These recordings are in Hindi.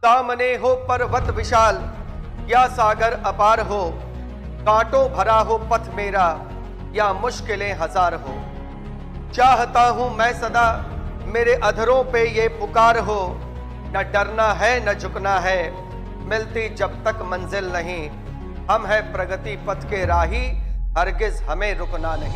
सामने हो पर्वत विशाल या सागर अपार हो, कांटों भरा हो पथ मेरा या मुश्किलें हजार हो। चाहता हूं मैं सदा मेरे अधरों पे ये पुकार हो, न डरना है न झुकना है, मिलती जब तक मंजिल नहीं। हम है प्रगति पथ के राही, हरगिज हमें रुकना नहीं।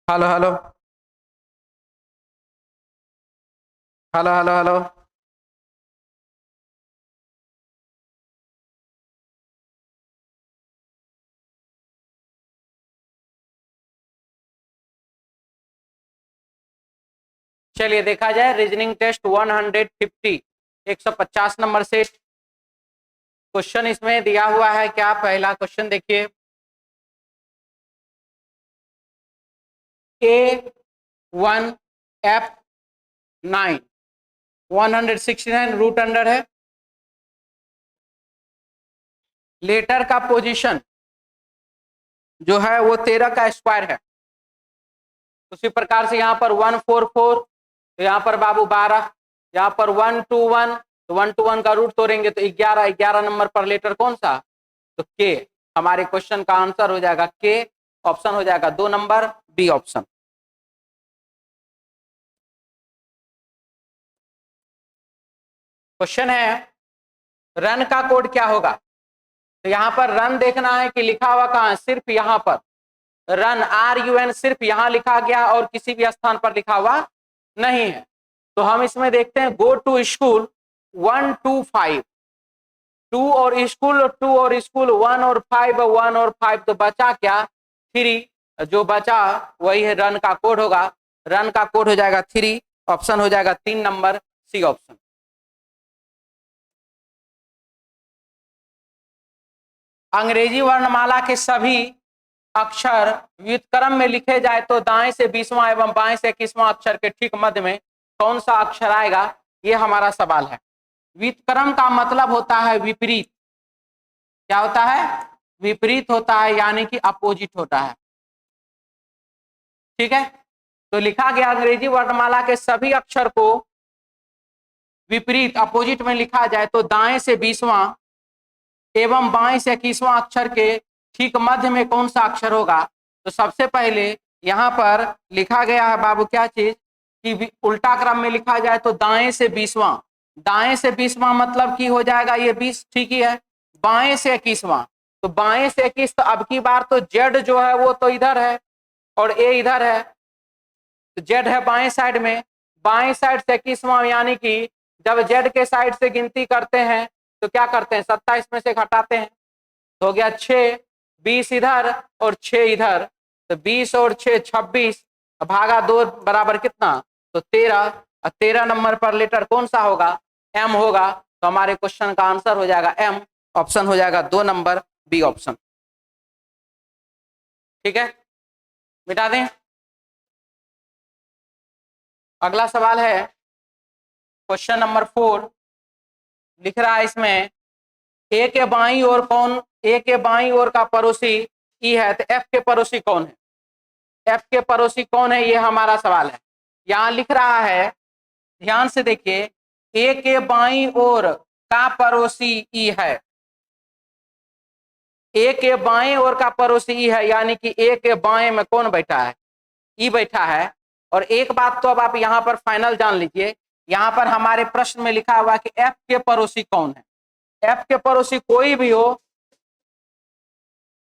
Hello hello hello hello hello. चलिए देखा जाए रीजनिंग टेस्ट 150 150 नंबर से क्वेश्चन इसमें दिया हुआ है। क्या पहला क्वेश्चन देखिए, A1F9 169 रूट अंडर है। लेटर का पोजीशन जो है वो 13 का स्क्वायर है। उसी प्रकार से यहाँ पर 144, तो यहाँ पर बाबू 12, यहाँ पर 121, तो 121 का रूट तोड़ेंगे तो 11, 11 नंबर पर लेटर कौन सा, तो के। हमारे क्वेश्चन का आंसर हो जाएगा के। ऑप्शन हो जाएगा 2 नंबर बी ऑप्शन। क्वेश्चन है रन का कोड क्या होगा। तो यहाँ पर रन देखना है कि लिखा हुआ कहाँ है, सिर्फ यहाँ पर रन RUN सिर्फ यहाँ लिखा गया और किसी भी स्थान पर लिखा हुआ नहीं है। तो हम इसमें देखते हैं गो टू स्कूल 125, 2 और स्कूल 2 और स्कूल 1 और 5, 1 और 5, तो बचा क्या 3। जो बचा वही है रन का कोड होगा। रन का कोड हो जाएगा 3। ऑप्शन हो जाएगा 3 नंबर सी ऑप्शन। अंग्रेजी वर्णमाला के सभी अक्षर व्युत्क्रम में लिखे जाए तो दाएं से 20वां एवं बाएं से 21वां अक्षर के ठीक मध्य में कौन सा अक्षर आएगा, ये हमारा सवाल है। व्युत्क्रम का मतलब होता है विपरीत। क्या होता है, विपरीत होता है, यानी कि अपोजिट होता है। ठीक है, तो लिखा गया अंग्रेजी वर्णमाला के सभी अक्षर को विपरीत अपोजिट में लिखा जाए तो दाएं से 20वां एवं बाएं से 21वां अक्षर के ठीक मध्य में कौन सा अक्षर होगा। तो सबसे पहले यहाँ पर लिखा गया है बाबू क्या चीज कि उल्टा क्रम में लिखा जाए तो दाएं से 20वां। दाएं से 20वां मतलब की हो जाएगा ये 20, ठीक ही है। बाएं से 21वां, तो बाएं से 21, तो अब की बार तो जेड जो है वो तो इधर है और ए इधर है, तो जेड है बाएं साइड में। बाएं साइड से 21वां, यानी कि जब जेड के साइड से गिनती करते हैं तो क्या करते हैं 27 में से घटाते हैं, तो हो गया 6, 20 इधर और 6 इधर, तो 20 और 6 26, भागा 2 बराबर कितना, तो 13। और 13 नंबर पर लेटर कौन सा होगा, एम होगा। तो हमारे क्वेश्चन का आंसर हो जाएगा एम। ऑप्शन हो जाएगा 2 नंबर बी ऑप्शन। ठीक है, मिटा दें। अगला सवाल है क्वेश्चन नंबर 4। लिख रहा है इसमें ए के बाईं ओर कौन, ए के बाईं ओर का पड़ोसी ई है, तो एफ के पड़ोसी कौन है, एफ के पड़ोसी कौन है, ये हमारा सवाल है। यहां लिख रहा है, ध्यान से देखिए, ए के बाईं ओर का पड़ोसी ई है। ए के बाएं ओर का पड़ोसी ई है, यानी कि ए के बाएं में कौन बैठा है, ई बैठा है। और एक बात तो अब आप यहां पर फाइनल जान लीजिए, यहां पर हमारे प्रश्न में लिखा हुआ कि एफ के पड़ोसी कौन है। एफ के पड़ोसी कोई भी हो,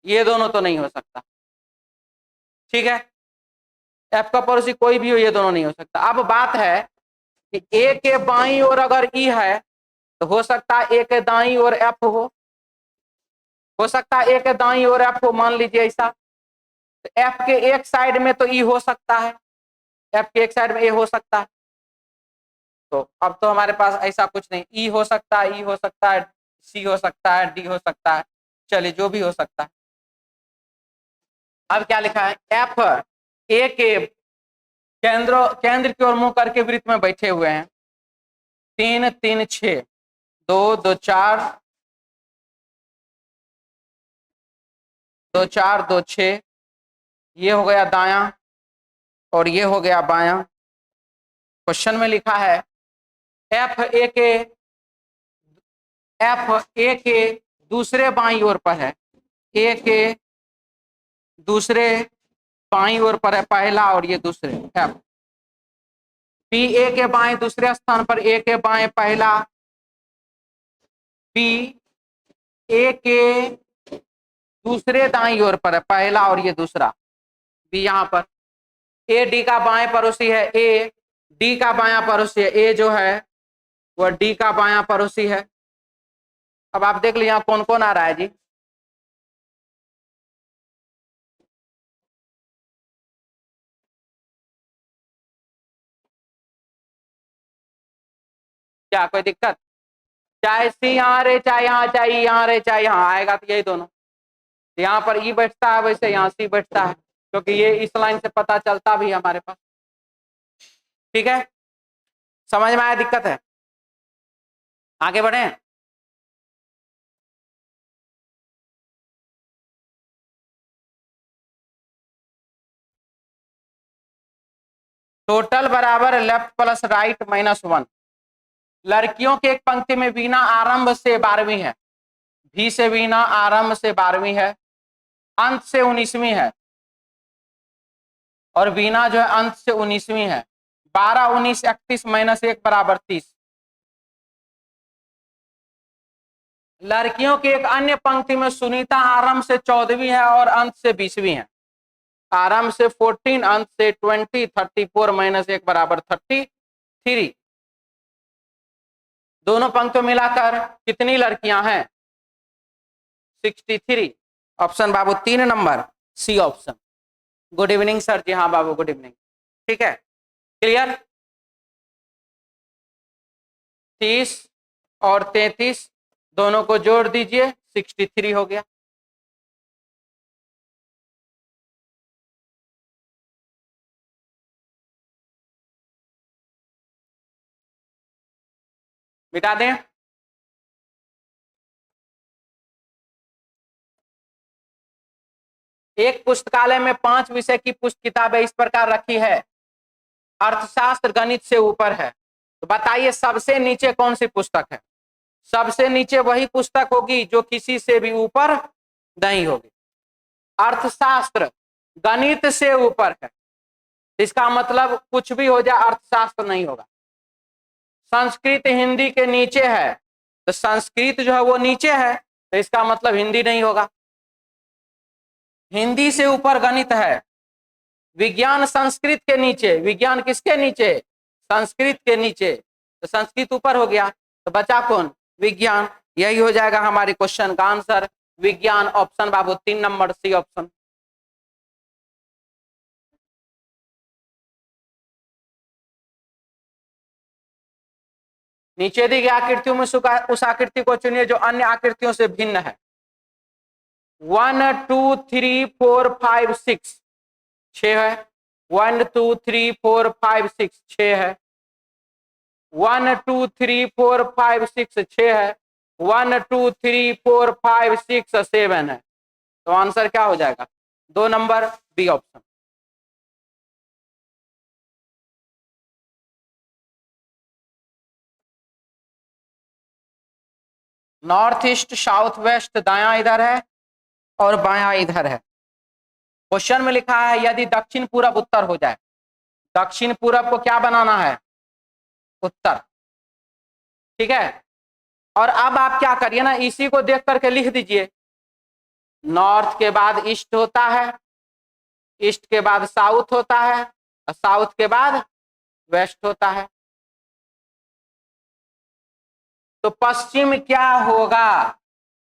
ये दोनों तो नहीं हो सकता। ठीक है, एफ का पड़ोसी कोई भी हो, ये दोनों नहीं हो सकता। अब बात है कि ए के बाईं ओर अगर ई है तो हो सकता है ए के दाईं ओर एफ हो सकता है ए के दाईं ओर एफ हो, मान लीजिए ऐसा। तो एफ के एक साइड में तो ई हो सकता है, एफ के एक साइड में ए हो सकता है। तो अब तो हमारे पास ऐसा कुछ नहीं, ई हो सकता है, ई हो सकता है, सी हो सकता है, डी हो सकता है, चलिए जो भी हो सकता है। अब क्या लिखा है, एफ ए के केंद्र की ओर मुंह करके वृत्त में बैठे हुए हैं, 3 3 6, 2 2 4, 2 4 2 6, ये हो गया दायां और ये हो गया बायां। क्वेश्चन में लिखा है एफ ए के दूसरे बाईं ओर पर है, ए के दूसरे बाईं ओर पर है पहला और ये दूसरे, एफ बी ए के बाएं दूसरे स्थान पर, ए के बाएं पहला, बी ए के दूसरे दाईं ओर पर है पहला और ये दूसरा, बी यहाँ पर, ए डी का बाएं पड़ोसी है, ए डी का बायां पड़ोसी है, ए जो है वह डी का बायां पड़ोसी है। अब आप देख लीजिए कौन कौन आ रहा है जी, क्या कोई दिक्कत, चाहे सी यहाँ रहे, चाहे यहाँ, चाहे यहाँ रहे, चाहे यहाँ, आएगा तो यही दोनों। यहाँ पर ई बैठता है वैसे यहाँ सी बैठता है, क्योंकि ये इस लाइन से पता चलता भी है हमारे पास। ठीक है, समझ में आया, दिक्कत है, आगे बढ़े। टोटल बराबर लेफ्ट प्लस राइट -1। लड़कियों के एक पंक्ति में वीणा आरंभ से 12वीं है, भी से वीणा आरंभ से 12वीं है, अंत से 19वीं है, और वीणा जो है अंत से 19वीं है। 12 19 31 -1 बराबर 30। लड़कियों की एक अन्य पंक्ति में सुनीता आरंभ से 14वीं है और अंत से 20वीं है, आरंभ से 14 अंत से 20, 34 -1 बराबर 33। दोनों पंक्तियों मिलाकर कितनी लड़कियां हैं, 63। ऑप्शन बाबू 3 number C option. Good evening sir जी, हाँ बाबू गुड इवनिंग। ठीक है, क्लियर। 30 और 33 दोनों को जोड़ दीजिए, 63 हो गया। मिटा दें, एक पुस्तकालय में 5 विषय की पुस्तक किताबें इस प्रकार रखी है, अर्थशास्त्र गणित से ऊपर है, तो बताइए सबसे नीचे कौन सी पुस्तक है। सबसे नीचे वही पुस्तक होगी जो किसी से भी ऊपर नहीं होगी। अर्थशास्त्र गणित से ऊपर है, इसका मतलब कुछ भी हो जाए अर्थशास्त्र नहीं होगा। संस्कृत हिंदी के नीचे है, तो संस्कृत जो है वो नीचे है, तो इसका मतलब हिंदी नहीं होगा। हिंदी से ऊपर गणित है। विज्ञान संस्कृत के नीचे, विज्ञान किसके नीचे, संस्कृत के नीचे, तो संस्कृत ऊपर हो गया, तो बचा कौन, विज्ञान। यही हो जाएगा हमारे क्वेश्चन का आंसर, विज्ञान। ऑप्शन बाबू 3 नंबर सी ऑप्शन। नीचे दी गई आकृतियों में उस आकृति को चुनिए जो अन्य आकृतियों से भिन्न है। 1 2 3 4 5 6 6 है। 1 2 3 4 5 6 6 है। 1 2 3 4 5 6 6 है। 1 2 3 4 5 6 7 है। तो आंसर क्या हो जाएगा, 2 number B option. North east south west दायां इधर है और बायां इधर है। क्वेश्चन में लिखा है यदि दक्षिण पूरब उत्तर हो जाए, दक्षिण पूरब को क्या बनाना है, उत्तर। ठीक है, और अब आप क्या करिए ना, इसी को देख करके लिख दीजिए। नॉर्थ के बाद ईस्ट होता है, ईस्ट के बाद साउथ होता है, और साउथ के बाद वेस्ट होता है। तो पश्चिम क्या होगा,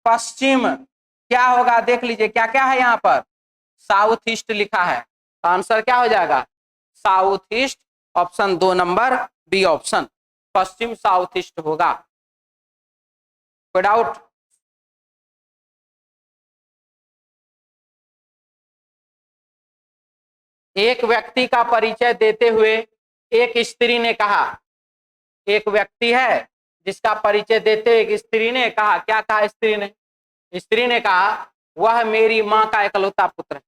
पश्चिम क्या होगा, देख लीजिए क्या क्या है यहाँ पर, साउथ ईस्ट लिखा है, तो आंसर क्या हो जाएगा, south east. Option 2 number B option. पश्चिम साउथ ईस्ट होगा। कोई डाउट? एक व्यक्ति का परिचय देते हुए एक स्त्री ने कहा, एक व्यक्ति है जिसका परिचय देते हुए एक स्त्री ने कहा, क्या कहा स्त्री ने? स्त्री ने कहा वह मेरी मां का इकलौता पुत्र है।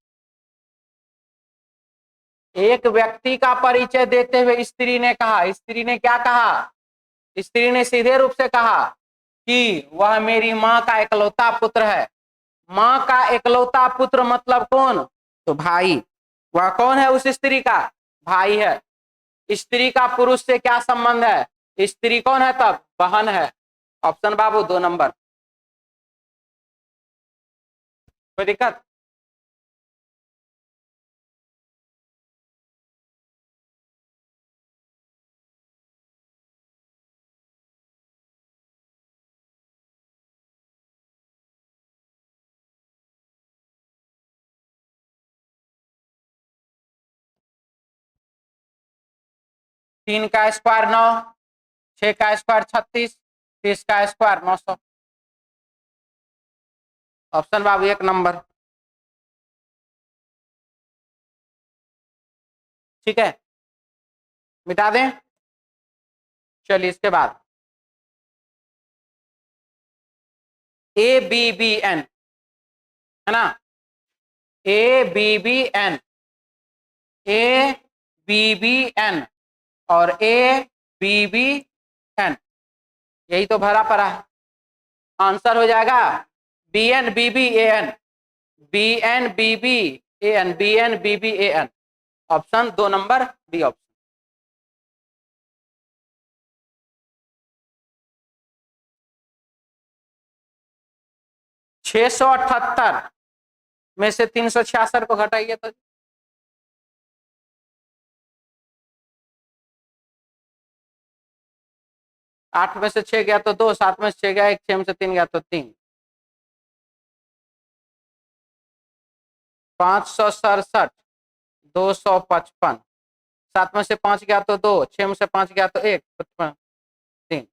एक व्यक्ति का परिचय देते हुए स्त्री ने कहा, स्त्री ने क्या कहा? स्त्री ने सीधे रूप से कहा कि वह मेरी मां का इकलौता पुत्र है। मां का इकलौता पुत्र मतलब कौन? तो भाई। वह कौन है? उस स्त्री का भाई है। स्त्री का पुरुष से क्या संबंध है? स्त्री कौन है तब? बहन है। ऑप्शन बाबू 2 नंबर। कोई दिक्कत? तीन का स्क्वायर 9, 6 का स्क्वायर 36, 30 का स्क्वायर 900। ऑप्शन बाबू 1 नंबर। ठीक है, मिटा दें। चलिए इसके बाद ABBN है ना, ABBN, ABBN और ABBN, यही तो भरा पड़ा है। आंसर हो जाएगा BNBBAN, BNBBAN, BNBBAN। Option 2 number B option. छह 678 में से 366 को घटाइए तो 8 में से 6 गया तो 2, 7 में से 6 गया 1, 6 में से 3 गया तो 3, 567, 255, 7 में से 5 गया तो 2, 6 में से 5 गया तो 1, 3।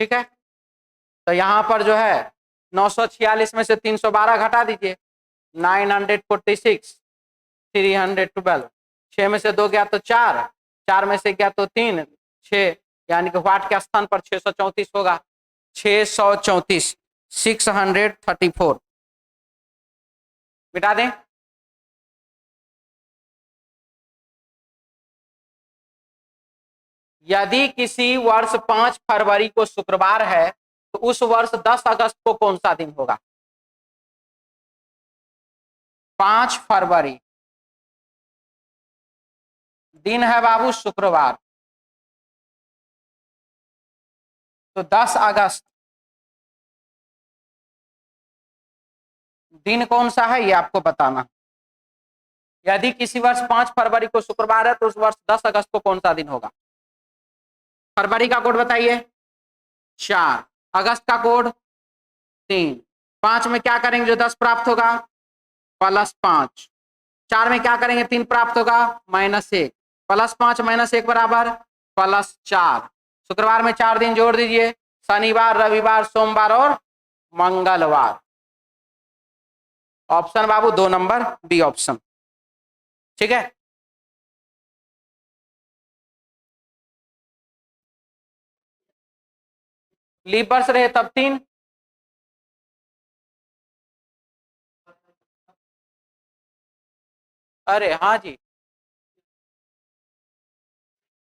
ठीक है, तो यहां पर जो है 946 में से 312 घटा दीजिए, 946, 312, 6 में से 2 गया तो 4, 4 में से गया तो 3, 6, यानी कि व्हाट के स्थान पर 634 होगा, 634, 634। मिटा दें। यदि किसी वर्ष 5 फरवरी को शुक्रवार है तो उस वर्ष 10 अगस्त को कौन सा दिन होगा? 5 फरवरी दिन है बाबू शुक्रवार, तो 10 अगस्त दिन कौन सा है ये आपको बताना। यदि किसी वर्ष 5 फरवरी को शुक्रवार है तो उस वर्ष 10 अगस्त को कौन सा दिन होगा? फरवरी का कोड बताइए। 4, अगस्त का कोड 3, 5 में क्या करेंगे जो 10 प्राप्त होगा? +5, 4 में क्या करेंगे 3 प्राप्त होगा? -1, +5 -1 बराबर +4। शुक्रवार में 4 दिन जोड़ दीजिए, शनिवार, रविवार, सोमवार और मंगलवार। ऑप्शन बाबू 2 नंबर बी ऑप्शन। ठीक है, लीप वर्ष रहे तब 3, अरे हाँ जी,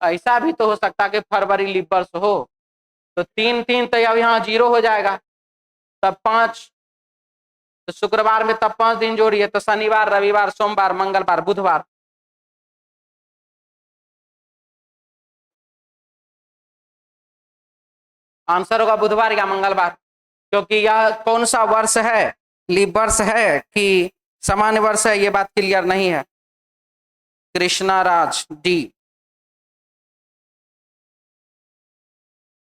ऐसा भी तो हो सकता है कि फरवरी लीप वर्ष हो, तो 3 तो अब यहाँ 0 हो जाएगा, तब 5, तो शुक्रवार में तब 5 दिन जोड़िए, तो शनिवार, रविवार, सोमवार, मंगलवार, बुधवार। आंसर होगा बुधवार या मंगलवार, क्योंकि यह कौन सा वर्ष है, लीप वर्ष है कि सामान्य वर्ष है, ये बात क्लियर नहीं है। कृष्णा राज डी।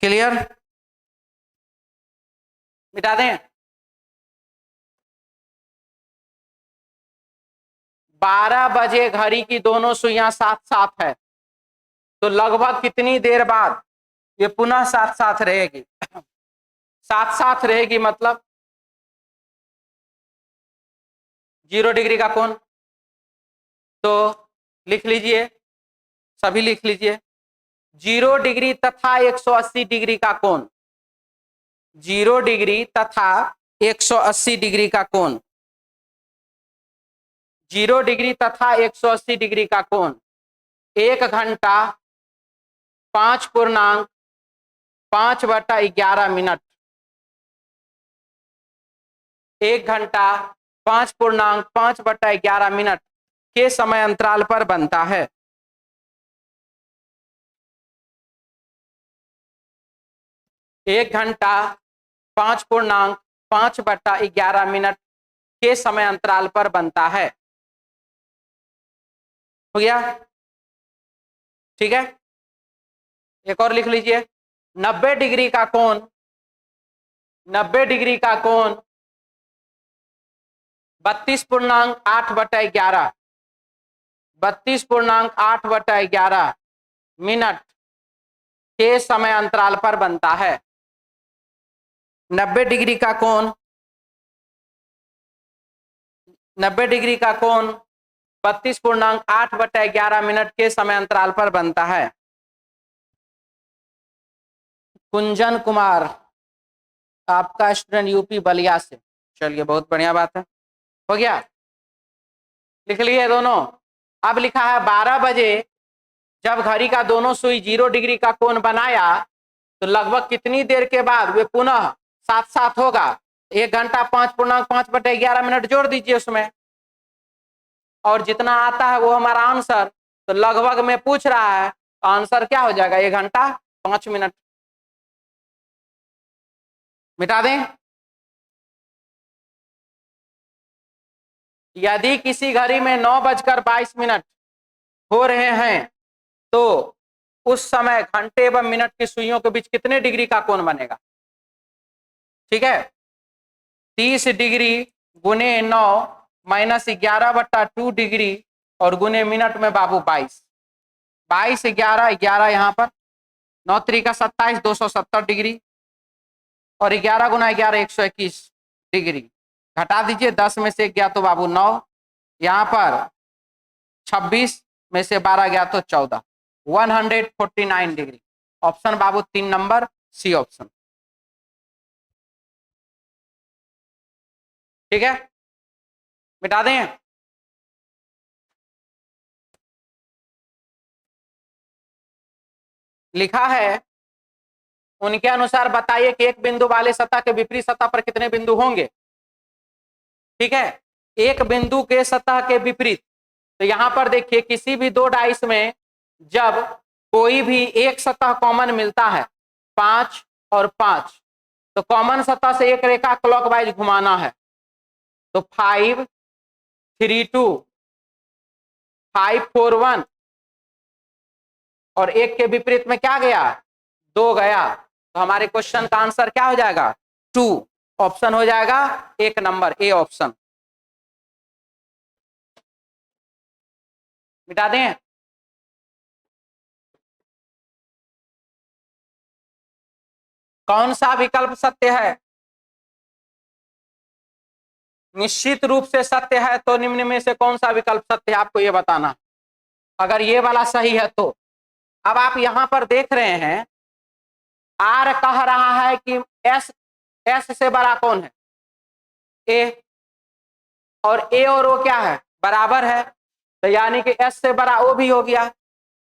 क्लियर? मिटा दें। 12 बजे घड़ी की दोनों सुइयां साथ साथ है, तो लगभग कितनी देर बाद ये पुनः साथ साथ रहेगी, साथ साथ रहेगी मतलब 0 डिग्री का कोण। तो लिख लीजिए, सभी लिख लीजिए, 0 डिग्री तथा 180 डिग्री का कोण, 0 डिग्री तथा 180 डिग्री का कोण, 0 डिग्री तथा 180 डिग्री का कोण 1 घंटा 5.5/11 मिनट, 1 घंटा 5.5/11 मिनट के समय अंतराल पर बनता है। एक घंटा 5.5/11 मिनट के समय अंतराल पर बनता है। हो गया? ठीक है, एक और लिख लीजिए, 90 डिग्री का कोण, 90 डिग्री का कोण 32.8/11, 32.8/11 मिनट के समय अंतराल पर बनता है। 90 डिग्री का कोण, 90 डिग्री का कोण 32.8/11 मिनट के समय अंतराल पर बनता है। कुंजन कुमार, आपका स्टूडेंट यूपी बलिया से, चलिए बहुत बढ़िया बात है। हो गया, लिख लिए दोनों। अब लिखा है 12 बजे जब घड़ी का दोनों सुई 0 डिग्री का कोण बनाया तो लगभग कितनी देर के बाद वे पुनः साथ साथ होगा। 1 घंटा 5.5/11 मिनट जोड़ दीजिए उसमें, और जितना आता है वो हमारा आंसर। तो लगभग में पूछ रहा है, आंसर क्या हो जाएगा, 1 घंटा 5 मिनट। मिटा दें। यदि किसी घड़ी में 9:22 हो रहे हैं तो उस समय घंटे एवं मिनट की सुइयों के बीच कितने डिग्री का कोण बनेगा। ठीक है, 30 डिग्री गुने 9 माइनस 11/2 डिग्री और गुने मिनट में बाबू 22, 22 11 11 यहाँ पर 9 3 27 270 डिग्री और 11 गुना 11 121 डिग्री। घटा दीजिए, 10 में से गया तो बाबू 9, यहाँ पर 26 में से 12 गया तो 14, 149 डिग्री। ऑप्शन बाबू 3 नंबर सी ऑप्शन। ठीक है, मिटा दें। लिखा है, उनके अनुसार बताइए कि एक बिंदु वाले सतह के विपरीत सतह पर कितने बिंदु होंगे। ठीक है, एक बिंदु के सतह के विपरीत, तो यहां पर देखिए किसी भी दो डाइस में जब कोई भी एक सतह कॉमन मिलता है 5 और 5, तो कॉमन सतह से एक रेखा क्लॉकवाइज घुमाना है। तो 5 3 2 5 4 1 और एक के विपरीत में क्या गया, 2 गया। तो हमारे क्वेश्चन का आंसर क्या हो जाएगा, 2। ऑप्शन हो जाएगा 1 नंबर ए ऑप्शन। मिटा दें। कौन सा विकल्प सत्य है, निश्चित रूप से सत्य है तो निम्न में से कौन सा विकल्प सत्य है, आपको यह बताना। अगर ये वाला सही है तो अब आप यहां पर देख रहे हैं, आर कह रहा है कि एस, एस से बड़ा कौन है, ए, और ए और ओ क्या है, बराबर है। तो यानी कि एस से बड़ा ओ भी हो गया,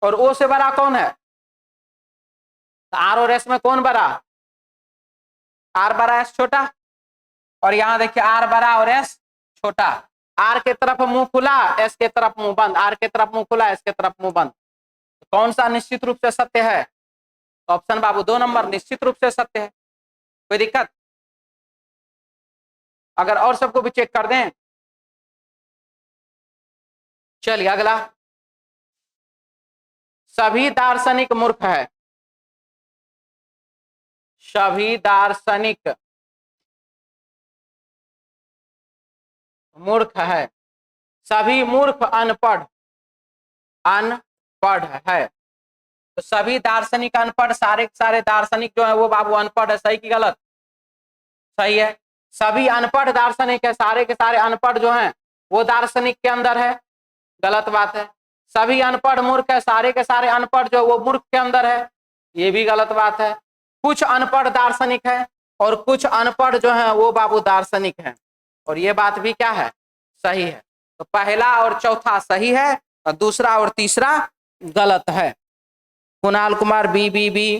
और ओ से बड़ा कौन है, तो आर और एस में कौन बड़ा, आर बड़ा एस छोटा। और यहां देखिए आर बड़ा और एस छोटा। आर के तरफ मुंह खुला, एस के तरफ मुंह बंद, आर के तरफ मुंह खुला, एस के तरफ मुंह बंद। तो कौन सा निश्चित रूप से सत्य है, ऑप्शन बाबू 2 नंबर निश्चित रूप से सत्य है। कोई दिक्कत, अगर और सबको भी चेक कर दें। चलिए अगला, सभी दार्शनिक मूर्ख है, सभी दार्शनिक मूर्ख है, सभी मूर्ख अनपढ़, अनपढ़ है। तो सभी दार्शनिक अनपढ़, सारे के सारे दार्शनिक जो है वो बाबू अनपढ़ है। सही की गलत? सही है। सभी अनपढ़ दार्शनिक है, सारे के सारे अनपढ़ जो हैं वो दार्शनिक के अंदर है, गलत बात है। सभी अनपढ़ मूर्ख है, सारे के सारे अनपढ़ जो वो मूर्ख के अंदर है, ये भी गलत बात है। कुछ अनपढ़ दार्शनिक है और कुछ अनपढ़ जो है वो बाबू दार्शनिक है, और ये बात भी क्या है? सही है। तो पहला और चौथा सही है और दूसरा और तीसरा गलत है। Kunal Kumar B B B,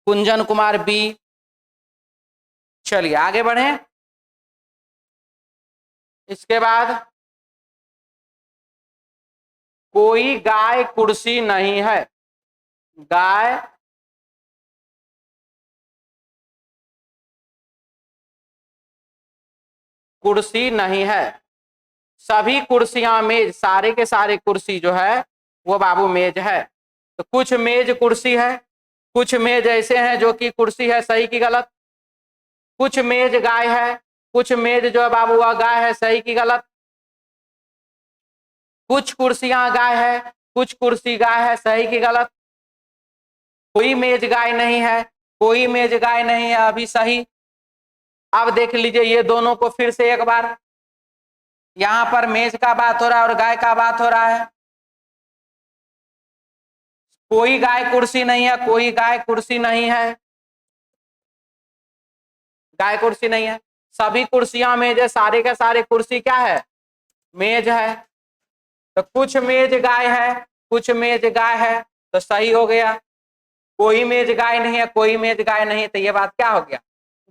Kunjan Kumar B. चलिए आगे बढ़े। इसके बाद कोई गाय कुर्सी नहीं है। गाय कुर्सी नहीं है। सभी कुर्सियां मेज, सारे के सारे कुर्सी जो है वो बाबू मेज है। तो कुछ मेज कुर्सी है, कुछ मेज ऐसे हैं जो कि कुर्सी है। सही की गलत? कुछ मेज गाय है, कुछ मेज जो है बाबू वह गाय है। सही की गलत? कुछ कुर्सियां गाय है, कुछ कुर्सी गाय है। सही की गलत? कोई मेज गाय नहीं है, कोई मेज गाय नहीं है, अभी सही। अब देख लीजिए ये दोनों को फिर से एक बार, यहां पर मेज का बात हो रहा है और गाय का बात हो रहा है। कोई गाय कुर्सी नहीं है, कोई गाय कुर्सी नहीं है, गाय कुर्सी नहीं है। सभी कुर्सियां मेज है, सारे के सारे कुर्सी क्या है? मेज है। तो कुछ मेज गाय है, कुछ मेज गाय है, तो सही हो गया। कोई मेज गाय नहीं है, कोई मेज गाय नहीं है, तो ये बात क्या हो गया?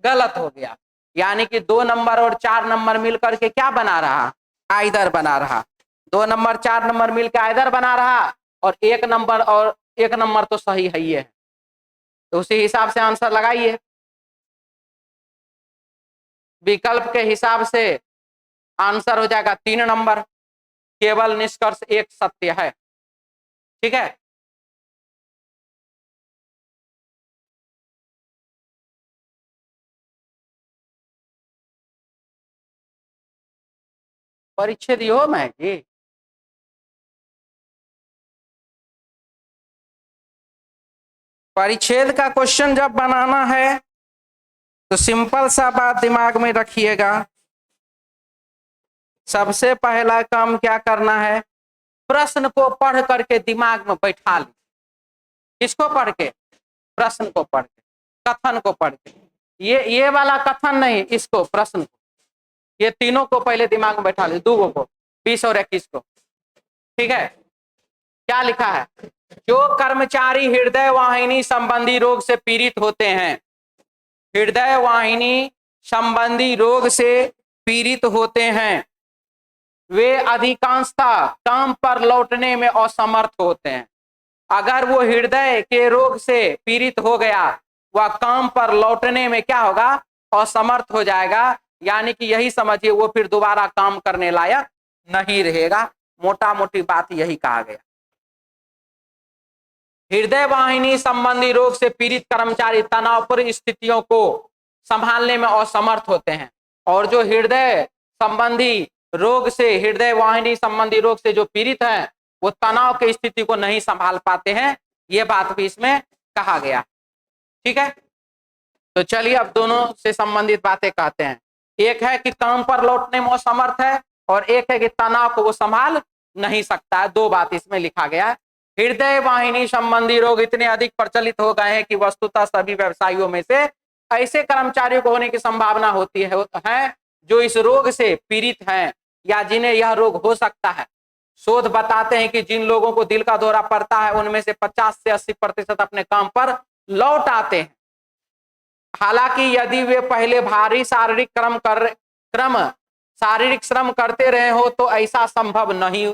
गलत हो गया। यानी कि 2 नंबर और 4 नंबर मिलकर के क्या बना रहा? आइदर बना रहा। 2 नंबर 4 नंबर मिलकर आइदर बना रहा, और 1 नंबर तो सही है ही है। तो उसी हिसाब से आंसर लगाइए। विकल्प के हिसाब से आंसर हो जाएगा 3 नंबर। केवल निष्कर्ष एक सत्य है। ठीक है। परिच्छेद हो मैं जी, परिच्छेद का क्वेश्चन जब बनाना है तो सिंपल सा बात दिमाग में रखिएगा। सबसे पहला काम क्या करना है? प्रश्न को पढ़ करके दिमाग में बैठा ली। किसको पढ़ के? प्रश्न को पढ़ के, कथन को पढ़ के। ये वाला कथन नहीं, इसको, प्रश्न को, ये तीनों को पहले दिमाग में बैठा ली, 2 को, 20 और 21 को। ठीक है। क्या लिखा है? जो कर्मचारी हृदय वाहिनी संबंधी रोग से पीड़ित होते हैं, हृदय वाहिनी संबंधी रोग से पीड़ित होते हैं, वे अधिकांशतः काम पर लौटने में असमर्थ होते हैं। अगर वो हृदय के रोग से पीड़ित हो गया, वह काम पर लौटने में क्या होगा? असमर्थ हो जाएगा। यानी कि यही समझिए वो फिर दोबारा काम करने लायक नहीं रहेगा। मोटा मोटी बात यही कहा गया। हृदय वाहिनी संबंधी रोग से पीड़ित कर्मचारी तनावपूर्ण स्थितियों को संभालने में असमर्थ होते हैं, और जो हृदय संबंधी रोग से, हृदय वाहिनी संबंधी रोग से जो पीड़ित हैं, वो तनाव की स्थिति को नहीं संभाल पाते हैं। ये बात भी इसमें कहा गया। ठीक है। तो चलिए अब दोनों से संबंधित बातें कहते हैं। एक है कि काम पर लौटने में असमर्थ है, और एक है कि तनाव को वो संभाल नहीं सकता है। 2 बात इसमें लिखा गया है। हृदय वाहिनी संबंधी रोग इतने अधिक प्रचलित हो गए हैं कि वस्तुतः सभी व्यवसायियों में से ऐसे कर्मचारियों को होने की संभावना होती है जो इस रोग से पीड़ित हैं या जिन्हें यह रोग हो सकता है। शोध बताते हैं कि जिन लोगों को दिल का दौरा पड़ता है उनमें से 50 से 80% अपने काम पर लौट आते हैं। हालांकि यदि वे पहले भारी शारीरिक श्रम करते रहे हो तो ऐसा संभव नहीं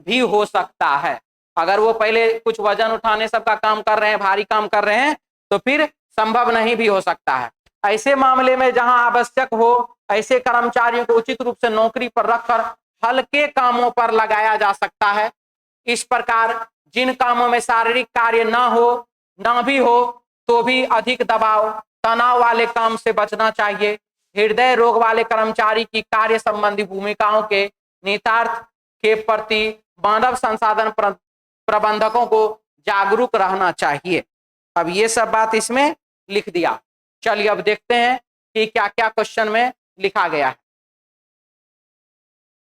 भी हो सकता है। अगर वो पहले कुछ वजन उठाने सबका काम कर रहे हैं, भारी काम कर रहे हैं, तो फिर संभव नहीं भी हो सकता है। ऐसे मामले में जहां आवश्यक हो, ऐसे कर्मचारियों को उचित रूप से नौकरी पर रखकर हल्के कामों पर लगाया जा सकता है। इस प्रकार जिन कामों में शारीरिक कार्य ना भी हो तो भी अधिक दबाव, तनाव वाले काम से बचना चाहिए। हृदय रोग वाले कर्मचारी की कार्य संबंधी भूमिकाओं के निहितार्थ के प्रति मानव संसाधन प्रबंधकों को जागरूक रहना चाहिए। अब ये सब बात इसमें लिख दिया। चलिए अब देखते हैं कि क्या क्या क्वेश्चन में लिखा गया है।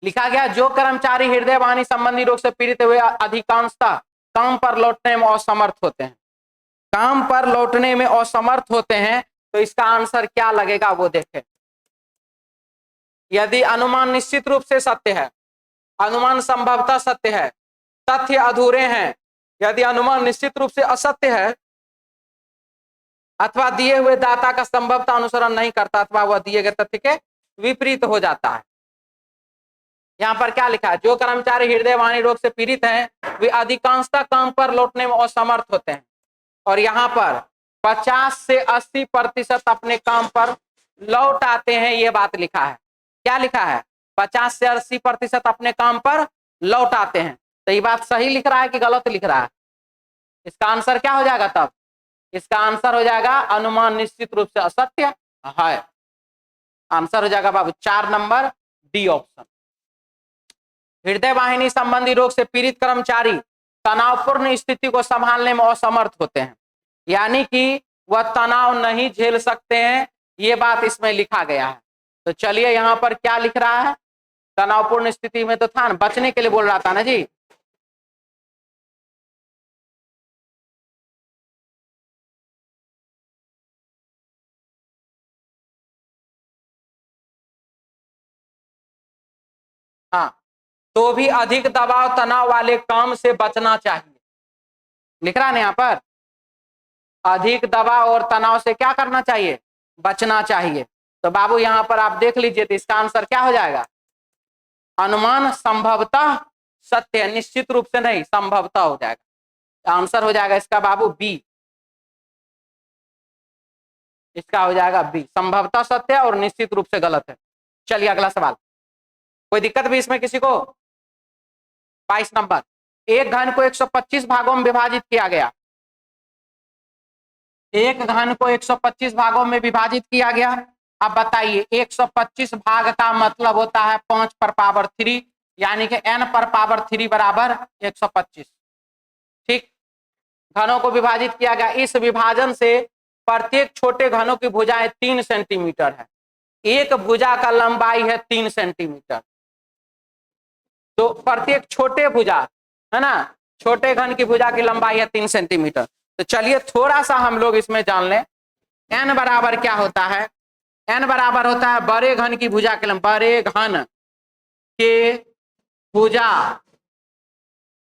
लिखा गया जो कर्मचारी हृदय वाहिनी संबंधी रोग से पीड़ित हुए अधिकांशतः काम पर लौटने में असमर्थ होते हैं। काम पर लौटने में असमर्थ होते हैं, तो इसका आंसर क्या लगेगा वो देखें। यदि अनुमान निश्चित रूप से सत्य है, अनुमान संभवतः सत्य है, तथ्य अधूरे हैं, यदि अनुमान निश्चित रूप से असत्य है अथवा दिए हुए डाटा का संभवतः अनुसरण नहीं करता अथवा वह दिए गए तथ्य के विपरीत हो जाता है। यहां पर क्या लिखा है, जो कर्मचारी हृदय वाहिनी रोग से पीड़ित हैं वे अधिकांशतः काम पर लौटने में असमर्थ होते हैं। और यहाँ पर 50 से 80% अपने काम पर लौट आते हैं, ये बात लिखा है। क्या लिखा है, 50 से 80% अपने काम पर लौट आते हैं। तो ये बात सही लिख रहा है कि गलत लिख रहा है? इसका आंसर क्या हो जाएगा तब? इसका आंसर हो जाएगा अनुमान निश्चित रूप से असत्य है। आंसर हो जाएगा बाबू 4 नंबर डी ऑप्शन। हृदय वाहिनी संबंधी रोग से पीड़ित कर्मचारी तनावपूर्ण स्थिति को संभालने में असमर्थ होते हैं, यानी कि वह तनाव नहीं झेल सकते हैं, ये बात इसमें लिखा गया है। तो चलिए यहाँ पर क्या लिख रहा है, तनावपूर्ण स्थिति में तो था ना, बचने के लिए बोल रहा था ना जी। हाँ, तो भी अधिक दबाव तनाव वाले काम से बचना चाहिए, लिख रहा है ना यहाँ पर। अधिक दबाव और तनाव से क्या करना चाहिए, बचना चाहिए। तो बाबू यहाँ पर आप देख लीजिए, तो इसका आंसर क्या हो जाएगा, अनुमान संभवतः सत्य है, निश्चित रूप से नहीं, संभवतः हो जाएगा। आंसर हो जाएगा इसका बाबू बी, इसका हो जाएगा बी, संभवतः सत्य और निश्चित रूप से गलत है। चलिए अगला सवाल, कोई दिक्कत भी इसमें किसी को? 22 नंबर, एक घन को 125 भागों में विभाजित किया गया। एक घन को 125 भागों में विभाजित किया गया। अब बताइए 125 भाग का मतलब होता है 5 पर पावर 3, यानी कि n पर पावर 3 बराबर 125। ठीक, घनों को विभाजित किया गया। इस विभाजन से प्रत्येक छोटे घनों की भुजाएं 3 सेंटीमीटर है। एक भुजा का लंबाई है 3 सेंटीमीटर, तो प्रत्येक छोटे भुजा है ना, छोटे घन की भुजा की लंबाई है 3 सेंटीमीटर। तो चलिए थोड़ा सा हम लोग इसमें जान लें, n बराबर क्या होता है। n बराबर होता है बड़े घन की भुजा के बड़े घन के भुजा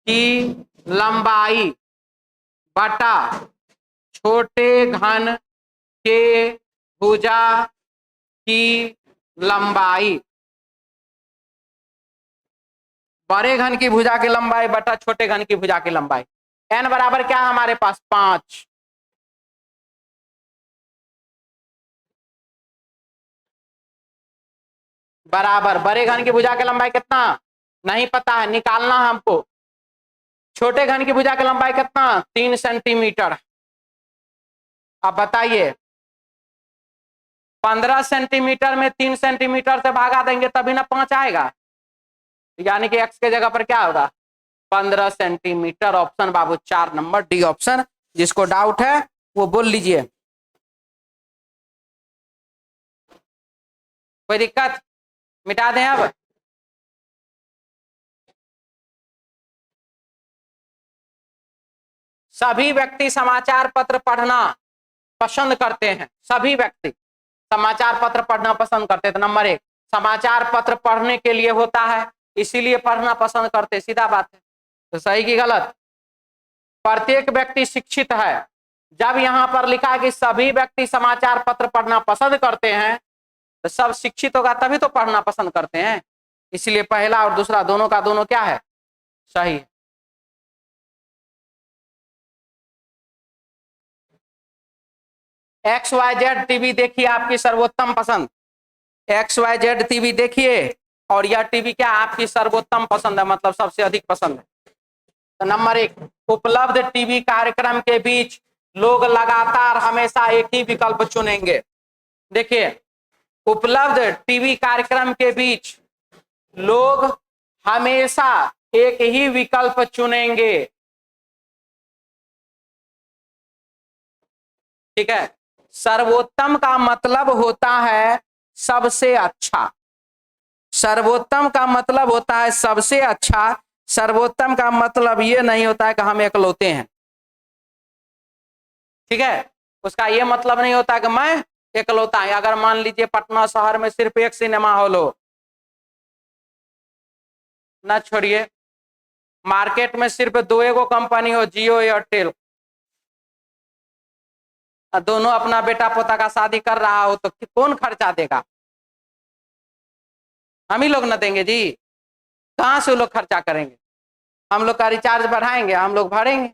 की लंबाई बटा छोटे घन के भुजा की लंबाई। बड़े घन की भुजा की लंबाई बटा छोटे घन की भुजा की लंबाई। n बराबर क्या है हमारे पास, 5। बराबर बड़े घन की भुजा की लंबाई कितना नहीं पता है, निकालना हमको। छोटे घन की भुजा की लंबाई कितना, 3 सेंटीमीटर। अब बताइए 15 सेंटीमीटर में 3 सेंटीमीटर से भागा देंगे तभी ना 5 आएगा, यानी कि x के जगह पर क्या होगा, 15 सेंटीमीटर। ऑप्शन बाबू 4 नंबर डी ऑप्शन। जिसको डाउट है वो बोल लीजिए। कोई दिक्कत, मिटा दें अब। सभी व्यक्ति समाचार पत्र पढ़ना पसंद करते हैं, सभी व्यक्ति समाचार पत्र पढ़ना पसंद करते हैं। तो नंबर 1, समाचार पत्र पढ़ने के लिए होता है, इसीलिए पढ़ना पसंद करते, सीधा बात है। तो सही की गलत? प्रत्येक व्यक्ति शिक्षित है। जब यहां पर लिखा है कि सभी व्यक्ति समाचार पत्र पढ़ना पसंद करते हैं, तो सब शिक्षित होगा तभी तो पढ़ना पसंद करते हैं, इसलिए पहला और दूसरा दोनों का दोनों क्या है, सही है। XYZ टीवी देखिए आपकी सर्वोत्तम पसंद, XYZ टीवी देखिए और यह टीवी क्या आपकी सर्वोत्तम पसंद है, मतलब सबसे अधिक पसंद है। तो नंबर 1, उपलब्ध टीवी कार्यक्रम के बीच लोग लगातार हमेशा एक ही विकल्प चुनेंगे। देखिए उपलब्ध टीवी कार्यक्रम के बीच लोग हमेशा एक ही विकल्प चुनेंगे। ठीक है। सर्वोत्तम का मतलब होता है सबसे अच्छा, सर्वोत्तम का मतलब होता है सबसे अच्छा। सर्वोत्तम का मतलब ये नहीं होता है कि हम एकलौते हैं, ठीक है। उसका ये मतलब नहीं होता कि मैं एकलौता है। अगर मान लीजिए पटना शहर में सिर्फ एक सिनेमा हॉल हो, ना छोड़िए, मार्केट में सिर्फ दो एगो कंपनी हो, जियो एयरटेल, दोनों अपना बेटा पोता का शादी कर रहा हो, तो कौन खर्चा देगा? हम ही लोग न देंगे जी। कहां से वो लोग खर्चा करेंगे? हम लोग का रिचार्ज बढ़ाएंगे, हम लोग भरेंगे,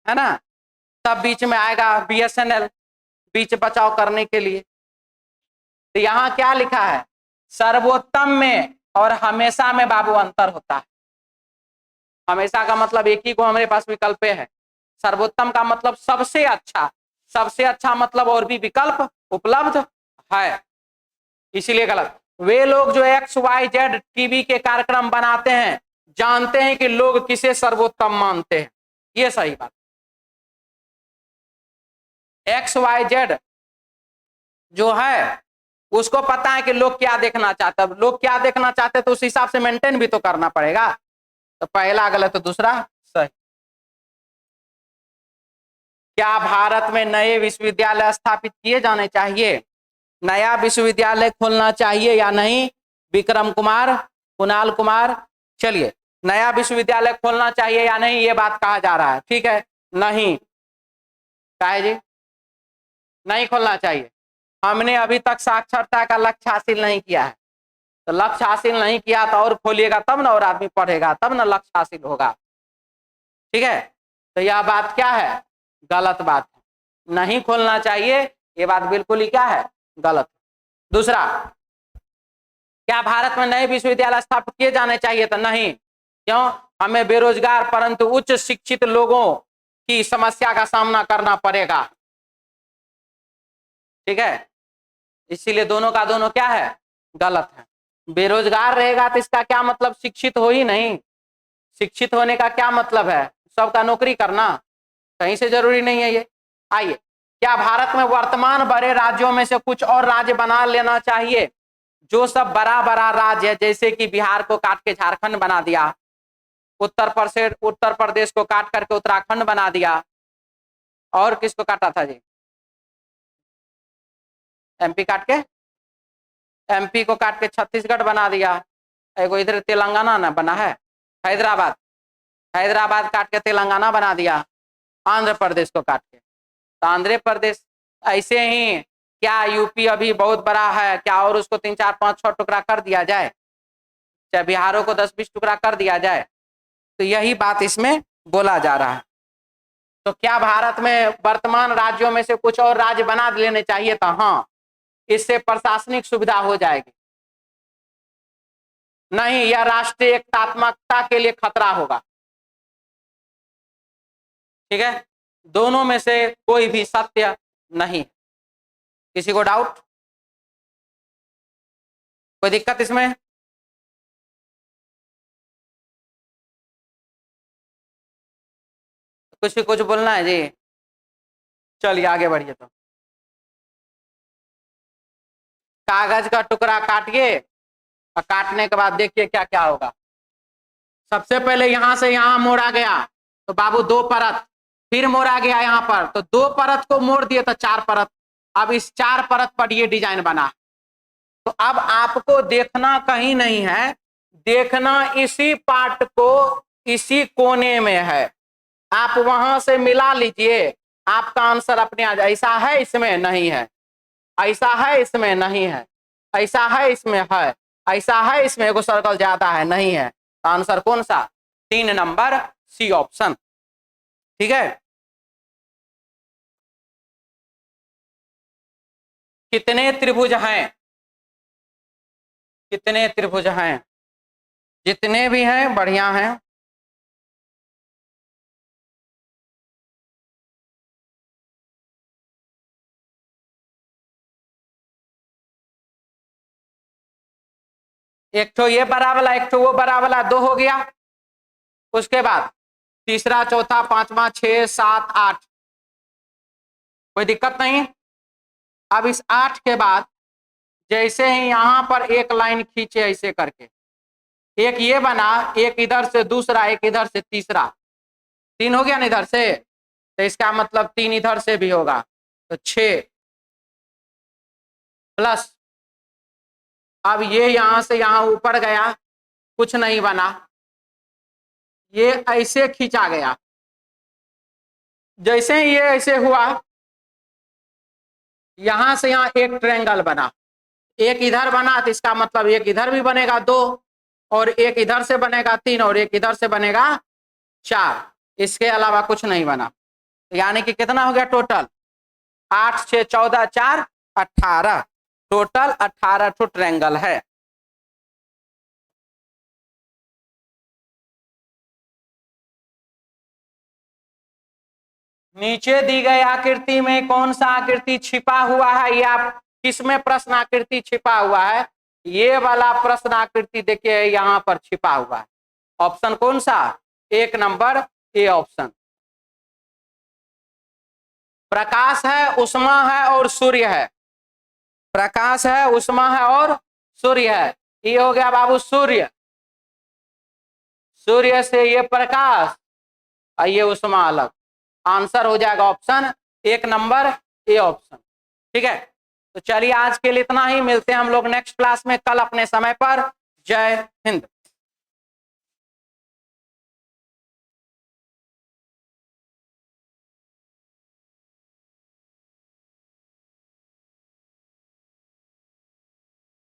है ना। तब बीच में आएगा BSNL बीच बचाव करने के लिए। तो यहाँ क्या लिखा है? सर्वोत्तम में और हमेशा में बाबू अंतर होता है। हमेशा का मतलब एक ही को हमारे पास विकल्प है, सर्वोत्तम का मतलब सबसे अच्छा, सबसे अच्छा मतलब और भी विकल्प उपलब्ध है, इसीलिए गलत। वे लोग जो XYZ टीवी के कार्यक्रम बनाते हैं जानते हैं कि लोग किसे सर्वोत्तम मानते हैं, ये सही बात। XYZ जो है उसको पता है कि लोग क्या देखना चाहते हैं, लोग क्या देखना चाहते हैं तो उस हिसाब से मेंटेन भी तो करना पड़ेगा। तो पहला गलत, तो दूसरा सही। क्या भारत में नए विश्वविद्यालय स्थापित किए जाने चाहिए? नया विश्वविद्यालय खोलना चाहिए या नहीं? विक्रम कुमार, कुणाल कुमार, चलिए, नया विश्वविद्यालय खोलना चाहिए या नहीं, ये बात कहा जा रहा है, ठीक है। नहीं, क्या है जी? नहीं खोलना चाहिए। हमने अभी तक साक्षरता का लक्ष्य हासिल नहीं किया है, तो लक्ष्य हासिल नहीं किया तो और खोलिएगा तब ना और आदमी पढ़ेगा, तब ना लक्ष्य हासिल होगा, ठीक है। तो यह बात क्या है? गलत बात है, नहीं खोलना चाहिए, ये बात बिल्कुल ही क्या है? गलत। दूसरा, क्या भारत में नए विश्वविद्यालय स्थापित किए जाने चाहिए? तो नहीं। क्यों? हमें बेरोजगार परंतु उच्च शिक्षित लोगों की समस्या का सामना करना पड़ेगा, ठीक है। इसीलिए दोनों का दोनों क्या है? गलत है। बेरोजगार रहेगा तो इसका क्या मतलब? शिक्षित हो ही नहीं। शिक्षित होने का क्या मतलब है? सबका नौकरी करना? कहीं से जरूरी नहीं है ये। आइए, क्या भारत में वर्तमान बड़े राज्यों में से कुछ और राज्य बना लेना चाहिए? जो सब बड़ा बड़ा राज्य है, जैसे कि बिहार को काट के झारखंड बना दिया, उत्तर प्रदेश को काट करके उत्तराखंड बना दिया, और किसको काटा था जी? MP काट के, MP को काट के छत्तीसगढ़ बना दिया, एगो इधर तेलंगाना ना बना है, हैदराबाद, हैदराबाद काट के तेलंगाना बना दिया, आंध्र प्रदेश को काट के तो आंध्र प्रदेश। ऐसे ही क्या यूपी अभी बहुत बड़ा है क्या, और उसको 3 4 5 6 टुकड़ा कर दिया जाए, चाहे बिहारों को 10 20 टुकड़ा कर दिया जाए? तो यही बात इसमें बोला जा रहा है। तो क्या भारत में वर्तमान राज्यों में से कुछ और राज्य बना लेने चाहिए? तो हाँ, इससे प्रशासनिक सुविधा हो जाएगी। नहीं, यह राष्ट्रीय एकात्मकता के लिए खतरा होगा, ठीक है। दोनों में से कोई भी सत्य नहीं। किसी को डाउट, कोई दिक्कत इसमें? कुछ बोलना है जी? चलिए आगे बढ़िए। तो कागज का टुकड़ा काटिए और काटने के बाद देखिए क्या क्या होगा। सबसे पहले यहां से यहां मोड़ा गया तो बाबू 2 परत, फिर मोड़ा गया यहाँ पर तो 2 परत को मोड़ दिए तो 4 परत। अब इस 4 परत पर ये डिजाइन बना। तो अब आपको देखना कहीं नहीं है, देखना इसी पार्ट को, इसी कोने में है। आप वहां से मिला लीजिए, आपका आंसर अपने आ जाए। ऐसा है इसमें? नहीं है। ऐसा है इसमें? नहीं है। ऐसा है इसमें? है। ऐसा है इसमें? एगो सर्कल ज्यादा है, नहीं है। तो आंसर कौन सा? 3 नंबर, सी ऑप्शन, ठीक है। कितने त्रिभुज हैं? कितने त्रिभुज हैं? जितने भी हैं बढ़िया हैं। एक तो ये बड़ा वाला, एक तो वो बड़ा वाला, 2 हो गया। उसके बाद तीसरा, चौथा, पांचवा, 6 7 8, कोई दिक्कत नहीं। अब इस 8 के बाद जैसे ही यहां पर एक लाइन खींचे ऐसे करके, एक ये बना, एक इधर से दूसरा, एक इधर से तीसरा, 3 हो गया ना इधर से, तो इसका मतलब 3 इधर से भी होगा, तो 6 प्लस, अब ये यहां से यहां ऊपर गया, कुछ नहीं बना, ये ऐसे खींचा गया, जैसे ही ये ऐसे हुआ, यहां से यहां एक ट्रायंगल बना, एक इधर बना, तो इसका मतलब एक इधर भी बनेगा 2, और एक इधर से बनेगा 3, और एक इधर से बनेगा 4, इसके अलावा कुछ नहीं बना। यानी कि कितना हो गया टोटल, 8 6 14 4 18, टोटल 18 ठो ट्रायंगल है। नीचे दी गई आकृति में कौन सा आकृति छिपा हुआ है, ये आप किसमें प्रश्न आकृति छिपा हुआ है, ये वाला प्रश्न आकृति देखिए यहां पर छिपा हुआ है। ऑप्शन कौन सा, 1 नंबर ए ऑप्शन। प्रकाश है, उष्मा है और सूर्य है, प्रकाश है, उष्मा है और सूर्य है, ये हो गया बाबू सूर्य, सूर्य से ये प्रकाश और ये उष्मा अलग, आंसर हो जाएगा ऑप्शन 1 नंबर ए ऑप्शन। ठीक है, तो चलिए आज के लिए इतना ही, मिलते हैं हम लोग नेक्स्ट क्लास में कल अपने समय पर। जय हिंद।